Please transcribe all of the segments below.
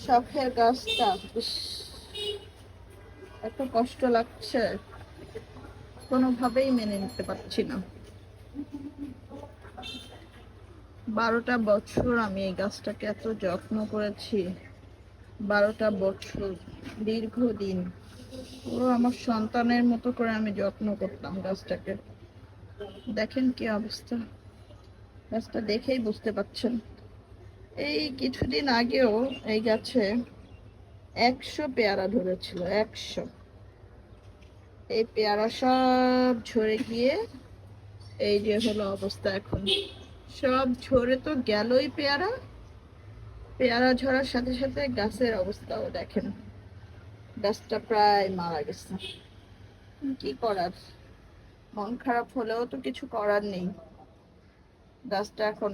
শখের গাছটা এত কষ্ট লাগছে, কোনোভাবেই মেনে নিতে পারছি না। 12টা বছর আমি এই গাছটাকে এত যত্ন করেছি, 12টা বছর, দীর্ঘদিন। পুরো আমার সন্তানের মতো করে আমি যত্ন করতাম গাছটাকে। দেখেন কি অবস্থা, গাছটা দেখেই বুঝতে পারছেন। এই কিছুদিন আগেও এই গাছে 100 পেয়ারা ধরেছিল, 100। এই পেয়ারা সব ঝরে গিয়ে এই যে হলো অবস্থা এখন। সব ঝরে তো গেলই পেয়ারা, পেয়ারা ঝরার সাথে সাথে গাছের অবস্থাও দেখেন, গাছটা প্রায় মারা গেছে। কি করার, মন খারাপ হলেও তো কিছু করার নেই, গাছটা এখন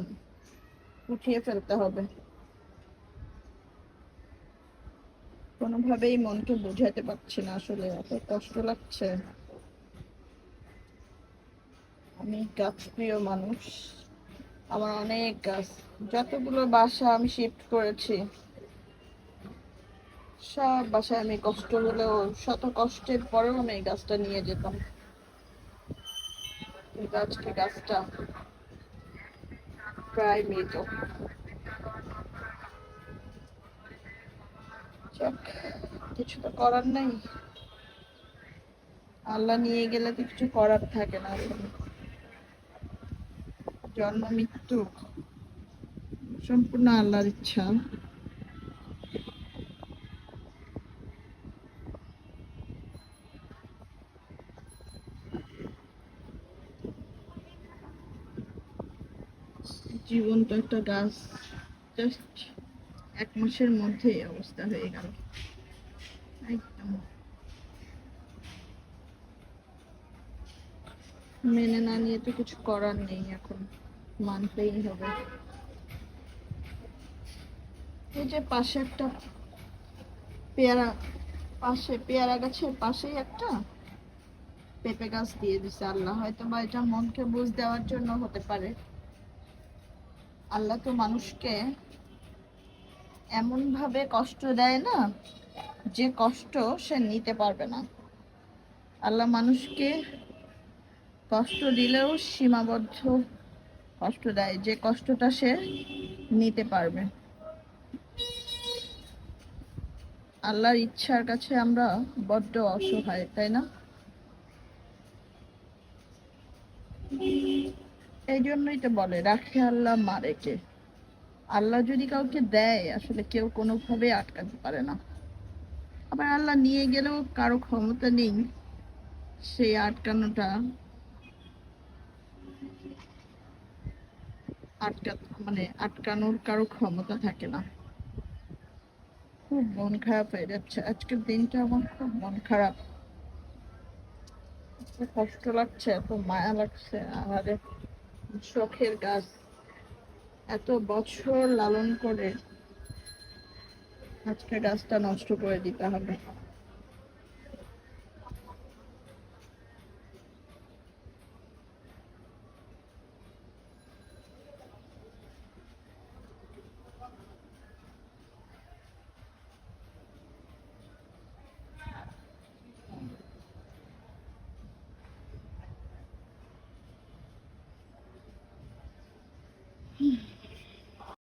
উঠিয়ে ফেলতে হবে। কোনোভাবেই মনকে বোঝাতে পারছি না, আসলে এত কষ্ট লাগছে। আমি গাছ প্রিয় মানুষ, আমার অনেক গাছ, যতগুলো বাসা আমি শিফট করেছি সব বাসায় আমি কষ্ট হলেও, শত কষ্টের পরেও আমি এই গাছটা নিয়ে যেতাম। আজকে গাছটা প্রায় মৃত। যাক, কিছু তো করার নাই, আল্লাহ নিয়ে গেলে তো কিছু করার থাকে না। জন্ম মৃত্যু সম্পূর্ণ আল্লাহর ইচ্ছা। জীবন্ত একটা গাছ জাস্ট 1 মাসের মধ্যে অবস্থা হয়ে গেল একদম। মেনে না নিয়ে তো কিছু করার নেই, এখন মানতেই হবে। এই যে পাশে একটা পেয়ারা, পাশে পেয়ারা গাছের পাশেই একটা পেঁপে গাছ দিয়ে দিছে আল্লাহ, হয়তো বা এটা মনকে বুঝ দেওয়ার জন্য হতে পারে। আল্লাহ তো মানুষকে এমন ভাবে কষ্ট দেয় না, যে কষ্ট সে নিতে পারবে না। আল্লাহ মানুষকে কষ্ট দিলেও সীমাবদ্ধ কষ্ট দেয়, যে কষ্টটা সে নিতে পারবে। আল্লাহর ইচ্ছার কাছে আমরা বড্ড অসহায়, তাই না? এই জন্যই তো বলে, রাখে আল্লাহ মারে কে। আল্লাহ যদি কাউকে দেয়, আসলে কেউ কোনোভাবে আটকাতে পারে না। আবার আল্লাহ নিয়ে গেলেও কারো ক্ষমতা নেই সেই আটকানোটা, মানে আটকানোর কারো ক্ষমতা থাকে না। খুব মন খারাপ হয়ে যাচ্ছে আজকের দিনটা, আমার খুব মন খারাপ, এত কষ্ট লাগছে, এত মায়া লাগছে। আমাদের শখের গাছ, এত বছর লালন করে আজকে গাছটা নষ্ট করে দিতে হবে।